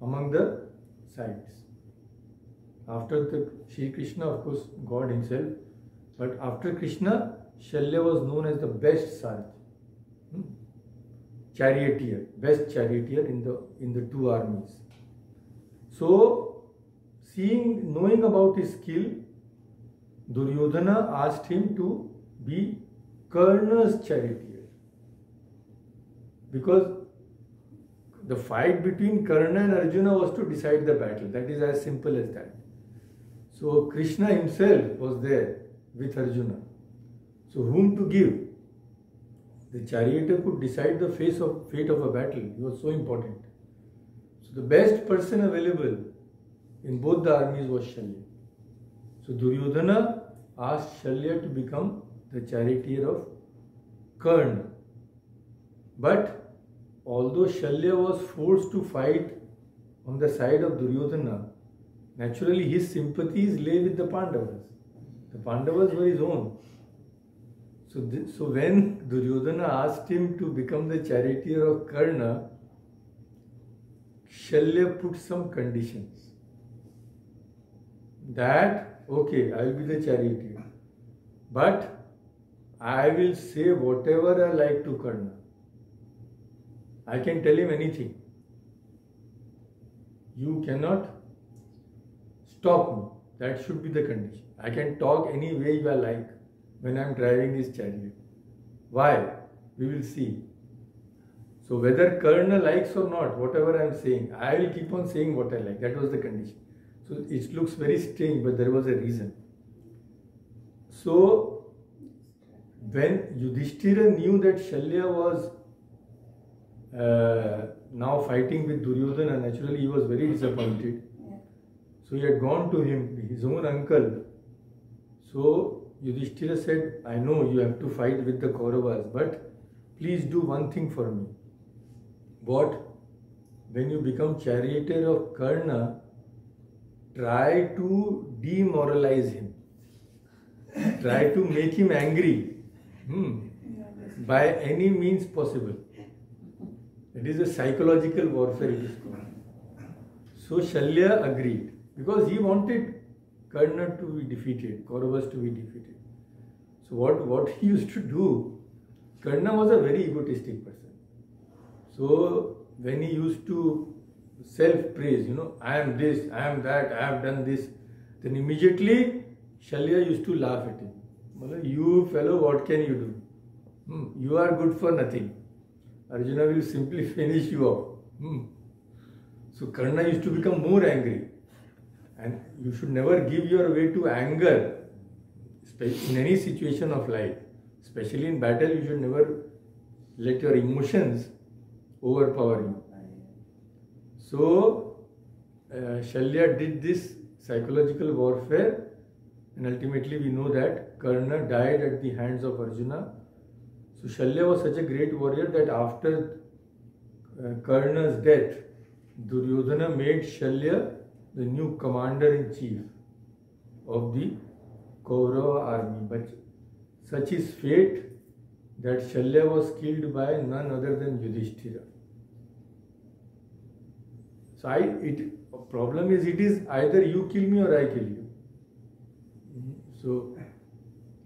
among the sides. After the Shri Krishna, of course, God himself, but after Krishna, Shalya was known as the best Sarathi. Charioteer, best charioteer in the two armies. So, knowing about his skill, Duryodhana asked him to be Karna's charioteer. Because the fight between Karna and Arjuna was to decide the battle. That is as simple as that. So Krishna himself was there with Arjuna. So whom to give? The charioteer could decide the fate of a battle. He was so important. So the best person available in both the armies was Shalya. So Duryodhana asked Shalya to become the charioteer of Karna. But although Shalya was forced to fight on the side of Duryodhana, naturally his sympathies lay with the Pandavas. The Pandavas were his own. So when Duryodhana asked him to become the charioteer of Karna, Shalya put some conditions. That, okay, I will be the charioteer, but I will say whatever I like to Karna. I can tell him anything. You cannot stop me. That should be the condition. I can talk any way I like when I am driving this chariot. Why? We will see. So whether Karna likes or not, whatever I am saying, I will keep on saying what I like. That was the condition. So it looks very strange, but there was a reason. So when Yudhishthira knew that Shalya was now fighting with Duryodhana, naturally he was very disappointed. So he had gone to him, his own uncle. So Yudhishthira said, I know you have to fight with the Kauravas, but please do one thing for me. What? When you become charioteer of Karna, try to demoralize him. Try to make him angry. By any means possible. It is a psychological warfare, it is called. So Shalya agreed, because he wanted Karna to be defeated, Kauravas to be defeated. So what he used to do, Karna was a very egotistic person. So when he used to self-praise, I am this, I am that, I have done this, then immediately Shalya used to laugh at him. You fellow, what can you do? You are good for nothing. Arjuna will simply finish you off. So Karna used to become more angry. And you should never give your way to anger in any situation of life. Especially in battle, you should never let your emotions overpower you. So Shalya did this psychological warfare, and ultimately we know that Karna died at the hands of Arjuna. So Shalya was such a great warrior that after Karna's death, Duryodhana made Shalya the new commander-in-chief of the Kaurava army. But such is fate that Shalya was killed by none other than Yudhishthira. So problem is, it is either you kill me or I kill you. So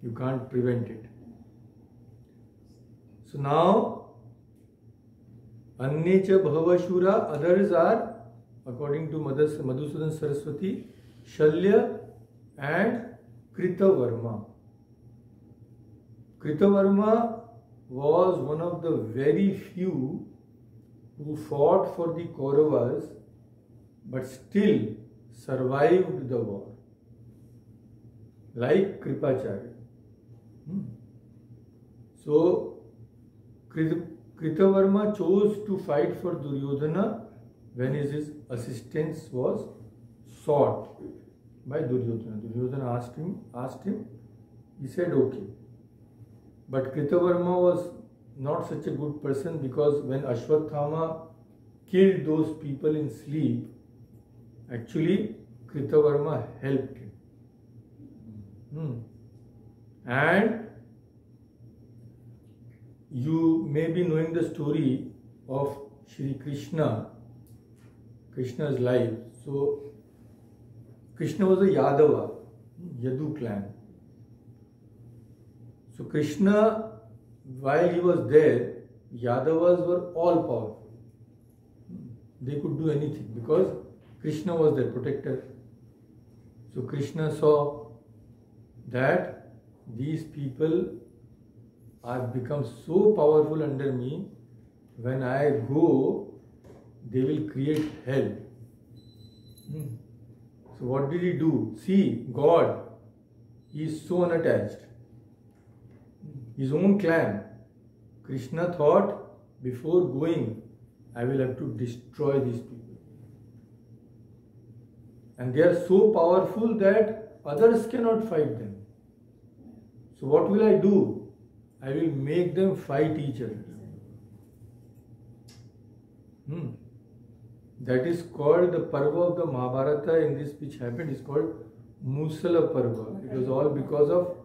you can't prevent it. So now, Annecha Bhavashura, others are, according to Madhusudan Saraswati, Shalya and Kritavarma. Kritavarma was one of the very few who fought for the Kauravas but still survived the war, like Kripacharya. So Kritavarma chose to fight for Duryodhana when his assistance was sought by Duryodhana. Duryodhana asked him, he said okay. But Kritavarma was not such a good person, because when Aswatthama killed those people in sleep, actually Kritavarma helped him. And you may be knowing the story of Shri Krishna's life. So Krishna was a Yadava, Yadu clan. So Krishna, while he was there, Yadavas were all powerful. They could do anything because Krishna was their protector. So Krishna saw that these people have become so powerful under me, when I go, they will create hell. So what did he do? See, God, he is so unattached. His own clan. Krishna thought, before going, I will have to destroy these people. And they are so powerful that others cannot fight them. So what will I do? I will make them fight each other. That is called the Parva of the Mahabharata, in this which happened, is called Musala Parva. It was all because of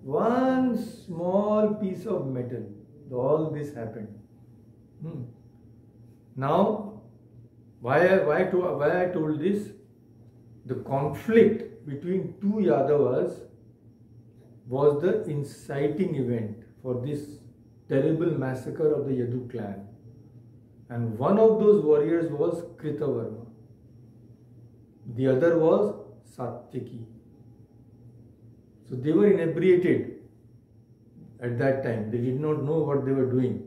one small piece of metal. All this happened. Now, why I told this? The conflict between two Yadavas was the inciting event for this terrible massacre of the Yadu clan. And one of those warriors was Kritavarma. The other was Satyaki. So they were inebriated at that time. They did not know what they were doing.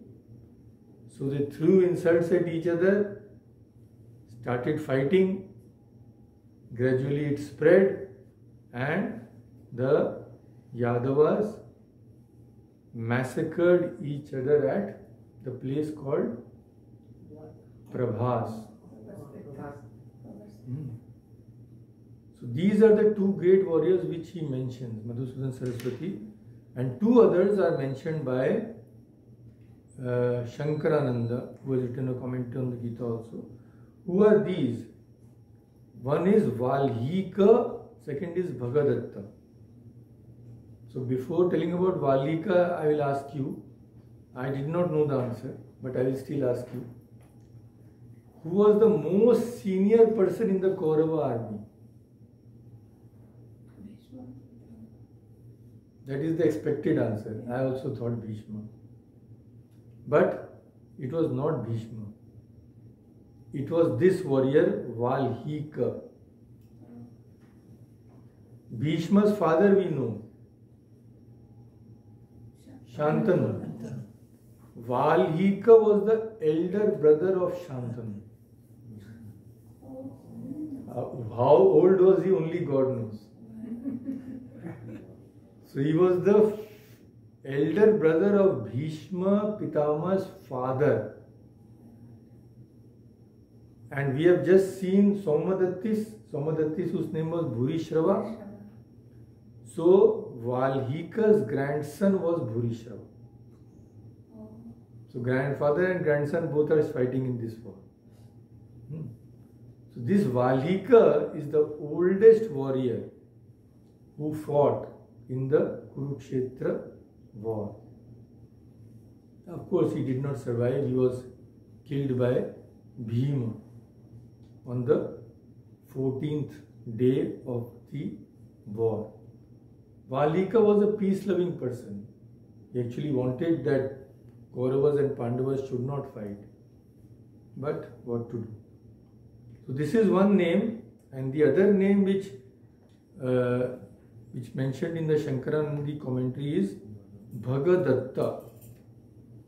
So they threw insults at each other, started fighting. Gradually it spread, and the Yadavas massacred each other at the place called Prabhas. So these are the two great warriors which he mentions, Madhusudan Saraswati, and two others are mentioned by Shankarananda, who has written a commentary on the Gita also. Who are these? One is Valhika, second is Bhagadatta. So before telling about Valhika, I will ask you, I did not know the answer, but I will still ask you, who was the most senior person in the Kaurava army? Bhishma. That is the expected answer. I also thought Bhishma. But it was not Bhishma. It was this warrior, Valhika. Bhishma's father we know, Shantanu. Valhika was the elder brother of Shantanu. How old was he? Only God knows. So he was the elder brother of Bhishma, Pitama's father. And we have just seen Somadattis whose name was Bhurishrava. So Valhika's grandson was Bhurishrava. So grandfather and grandson both are fighting in this war. So this Valhika is the oldest warrior who fought in the Kurukshetra war. Of course, he did not survive. He was killed by Bhima on the 14th day of the war. Valika was a peace-loving person. He actually wanted that Kauravas and Pandavas should not fight. But what to do? So this is one name, and the other name which mentioned in the Shankaranandi commentary is Bhagadatta.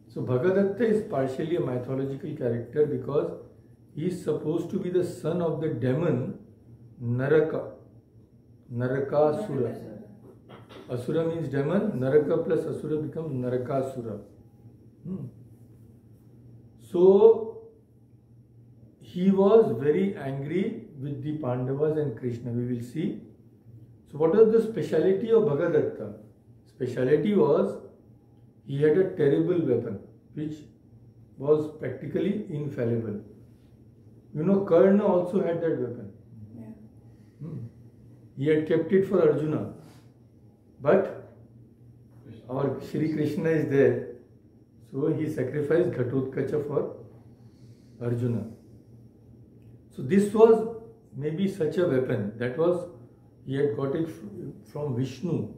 So Bhagadatta is partially a mythological character because he is supposed to be the son of the demon Naraka. Narakasura. Asura means demon, Naraka plus Asura becomes Narakasura. So he was very angry with the Pandavas and Krishna. We will see. So what was the speciality of Bhagadatta? Speciality was he had a terrible weapon which was practically infallible. You know, Karna also had that weapon. Yeah. He had kept it for Arjuna. But our Shri Krishna is there. So he sacrificed Ghatotkacha for Arjuna. So this was maybe such a weapon. That was, he had got it from Vishnu.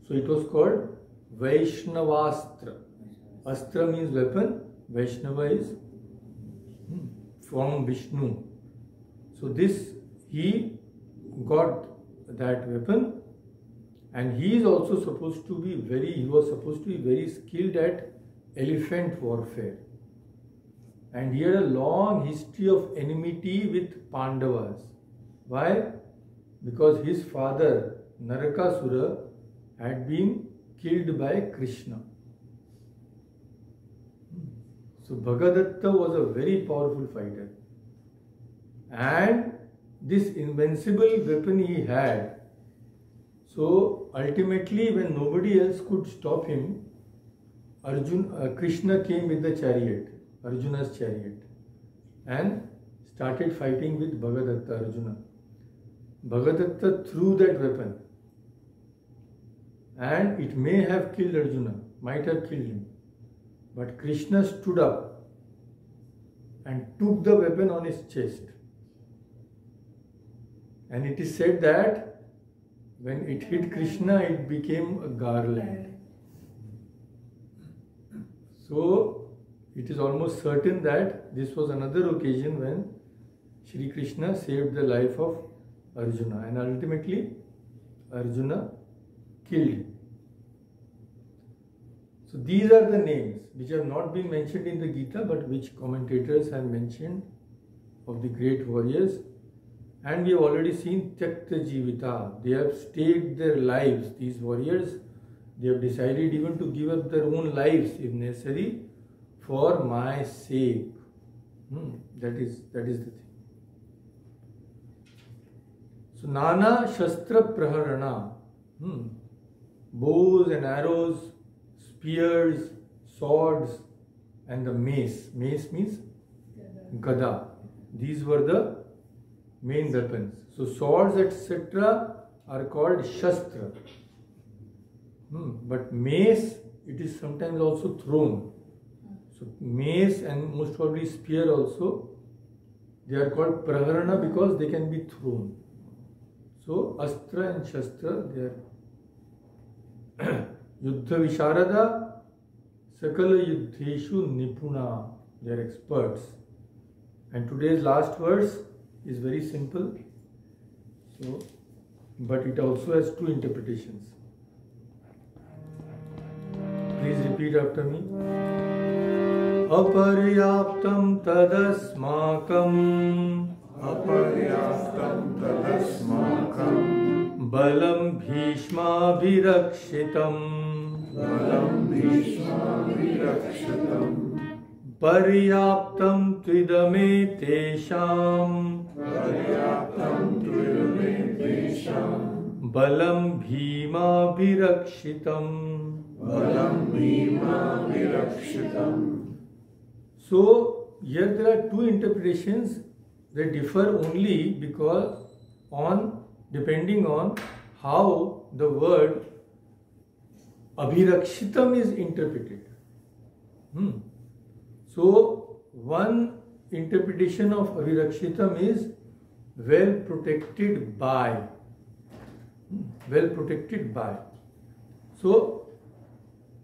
So it was called Vaishnavastra. Astra means weapon. Vaishnava is from Vishnu. So this, he got that weapon, and he is also supposed to be he was supposed to be very skilled at elephant warfare. And he had a long history of enmity with Pandavas. Why? Because his father, Narakasura, had been killed by Krishna. So Bhagadatta was a very powerful fighter. And this invincible weapon he had. So ultimately, when nobody else could stop him, Krishna came with the chariot, Arjuna's chariot, and started fighting with Bhagadatta, Arjuna. Bhagadatta threw that weapon, and it may have killed Arjuna, might have killed him. But Krishna stood up and took the weapon on his chest. And it is said that when it hit Krishna, it became a garland. So it is almost certain that this was another occasion when Shri Krishna saved the life of Arjuna, and ultimately Arjuna killed him. So these are the names which have not been mentioned in the Gita, but which commentators have mentioned of the great warriors. And we have already seen Tyakta Jivita. They have staked their lives, these warriors. They have decided even to give up their own lives if necessary for my sake. That is the thing. So Nana Shastra Praharana, bows and arrows, spears, swords, and the mace. Mace means Gada. These were the main weapons. So swords, etc. are called Shastra. But mace, it is sometimes also thrown. So mace and most probably spear also, they are called Praharana because they can be thrown. So Astra and Shastra, they are Yuddha Visharada, Sakala Yuddheshu Nipuna, they are experts. And today's last verse is very simple, so, but it also has two interpretations. Please repeat after me. Aparyaptam tadasmakam, Aparyaptam tadasmakam, balam bhishma virakshitam, balam bhishma virakshitam, Paryaptam tvidame tesham, Paryaptam tvidame tesham, balam bhima virakshitam, balam bhima virakshitam. So here there are two interpretations. They differ only because depending on how the word abhirakshitam is interpreted. So, one interpretation of avirakshitam is well protected by. Well protected by. So,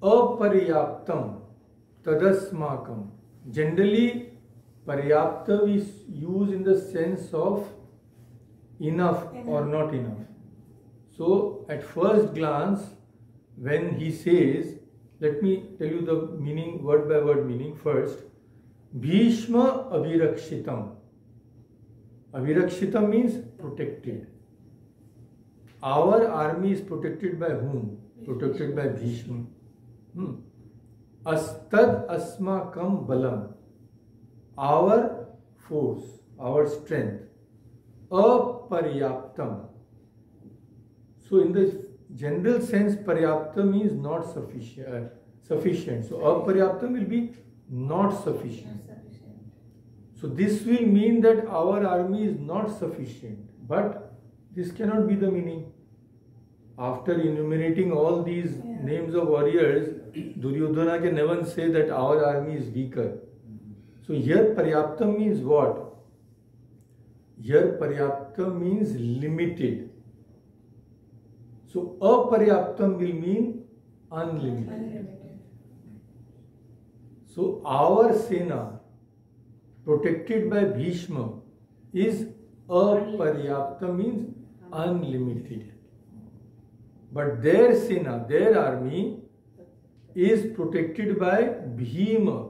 aparyaptam tadasmakam. Generally, paryaptam is used in the sense of enough or not enough. So, at first glance, when he says, let me tell you the meaning, word by word meaning first. Bhishma avirakshitam. Avirakshitam means protected. Our army is protected by whom? Protected by Bhishma. Astad asmakam balam. Our force, our strength. Aparyaptam. So in the general sense, paryapta means not sufficient. So aparyaptam will be not sufficient. So this will mean that our army is not sufficient. But this cannot be the meaning. After enumerating all these names of warriors, Duryodhana can never say that our army is weaker. So here paryaptam means what? Here paryaptam means limited. So aparyaptam will mean unlimited. So our Sena protected by Bhishma is aparyaptam means unlimited. But their Sena, their army is protected by Bhima.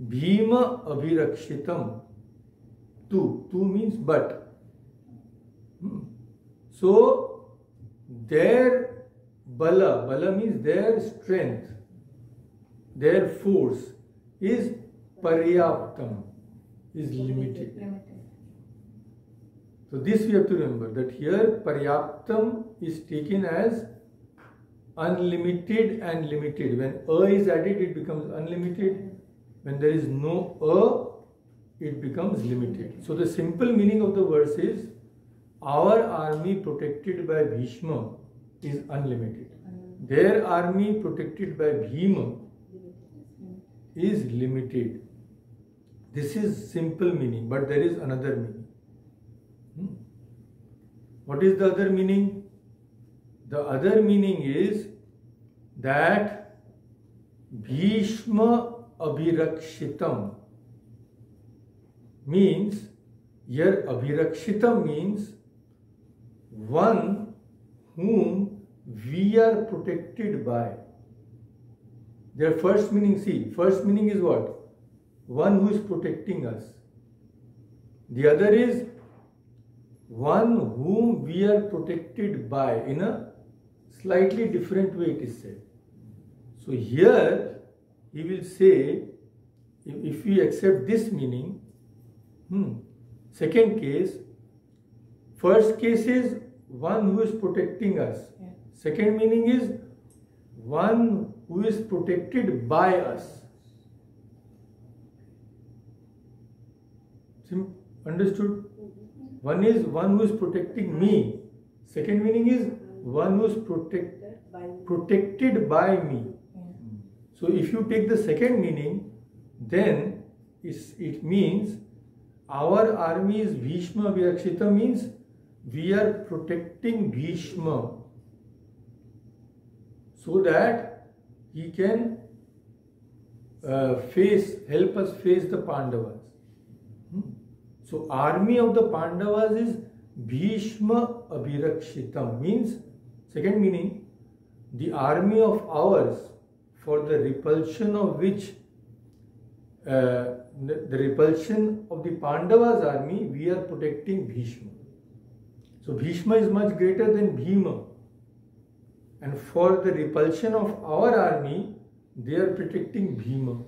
Bhima avirakshitam. Tu means but. So their bala means their strength, their force is paryaptam, is limited. So this we have to remember, that here paryaptam is taken as unlimited and limited. When a is added, it becomes unlimited. When there is no a, it becomes limited. So the simple meaning of the verse is, our army protected by Bhishma is unlimited. Their army protected by Bhima is limited. This is simple meaning, but there is another meaning. What is the other meaning? The other meaning is that Bhishma abhirakshitam means, here abhirakshitam means one whom we are protected by. Their first meaning, see, first meaning is what? One who is protecting us. The other is one whom we are protected by. In a slightly different way it is said. So here he will say, if we accept this meaning, second case, first case is one who is protecting us. Second meaning is one who is protected by us. Understood? One is one who is protecting me. Second meaning is one who is protected by me. So if you take the second meaning, then it means our army is Bhishma Virakshita, means we are protecting Bhishma so that he can help us face the Pandavas. So army of the Pandavas is Bhishma Abhirakshitam, means second meaning, the army of ours for the repulsion of which the repulsion of the Pandavas army, we are protecting Bhishma. So Bhishma is much greater than Bhima, and for the repulsion of our army, they are protecting Bhima.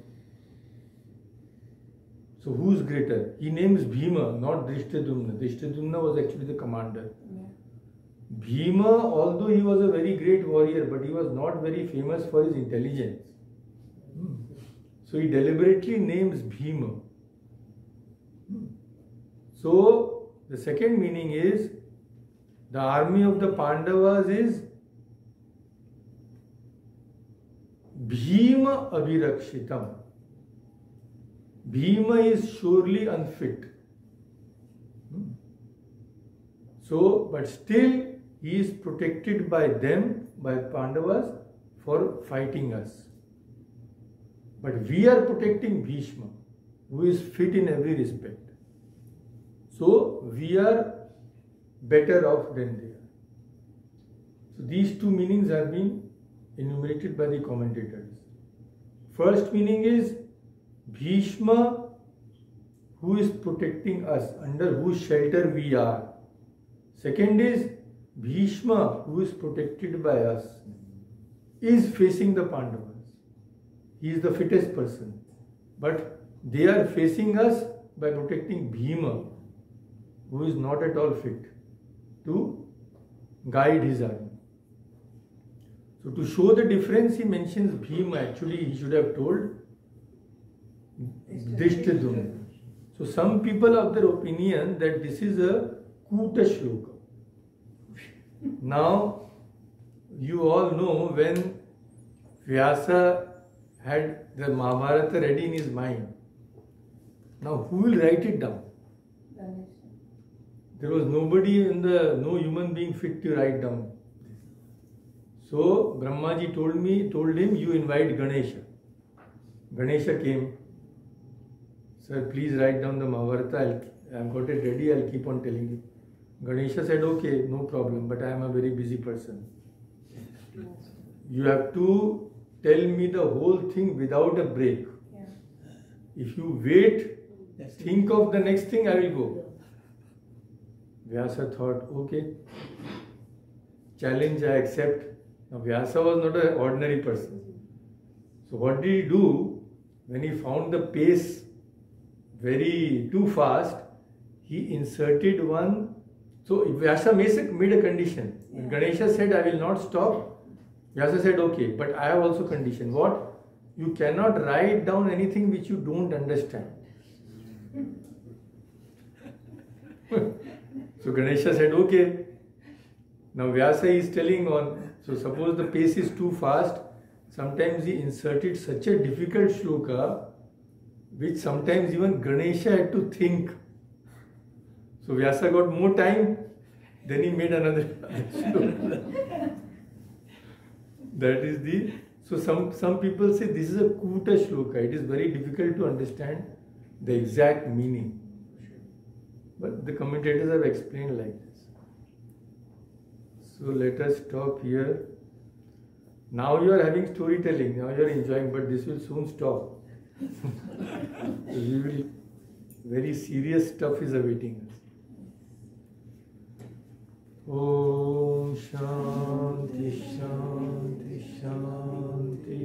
So who is greater? He names Bhima, not Drishtadumna. Drishtadumna was actually the commander. Bhima, although he was a very great warrior, but he was not very famous for his intelligence. So he deliberately names Bhima. So the second meaning is, the army of the Pandavas is Bhima Abhirakshitam. Bhima is surely unfit. So, but still he is protected by them, by Pandavas, for fighting us. But we are protecting Bhishma, who is fit in every respect. So, we are better off than they are. So, these two meanings have been enumerated by the commentators. First meaning is Bhishma, who is protecting us, under whose shelter we are. Second is Bhishma, who is protected by us, is facing the Pandavas. He is the fittest person. But they are facing us by protecting Bhima, who is not at all fit to guide his army. So to show the difference, he mentions Bhima. Actually, he should have told Drishtadumna. So some people are of their opinion that this is a Kuta Shloka. Now, you all know when Vyasa had the Mahabharata ready in his mind. Now, who will write it down? There was nobody no human being fit to write down. So, Brahmaji told him, you invite Ganesha. Ganesha came. Sir, please write down the Mahabharata. I've got it ready, I'll keep on telling you. Ganesha said, okay, no problem, but I am a very busy person. You have to tell me the whole thing without a break. Yeah. If you wait, think of the next thing, I will go. Vyasa thought, okay, challenge I accept. Now Vyasa was not an ordinary person. So what did he do? When he found the pace very too fast, he inserted one. So Vyasa made a condition. When Ganesha said, I will not stop, Vyasa said, okay, but I have also condition. What? You cannot write down anything which you don't understand. So Ganesha said, okay. Now Vyasa is telling on, so suppose the pace is too fast, sometimes he inserted such a difficult shloka, which sometimes even Ganesha had to think. So Vyasa got more time, then he made another shloka. That is the, so some people say this is a Kuta shloka. It is very difficult to understand the exact meaning. But the commentators have explained like this. So let us stop here. Now you are having storytelling, now you are enjoying, but this will soon stop. Very serious stuff is awaiting us. Om Shanti Shanti Shanti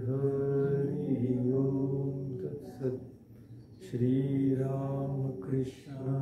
Hari Om Tat Sat Shri Ram Krishna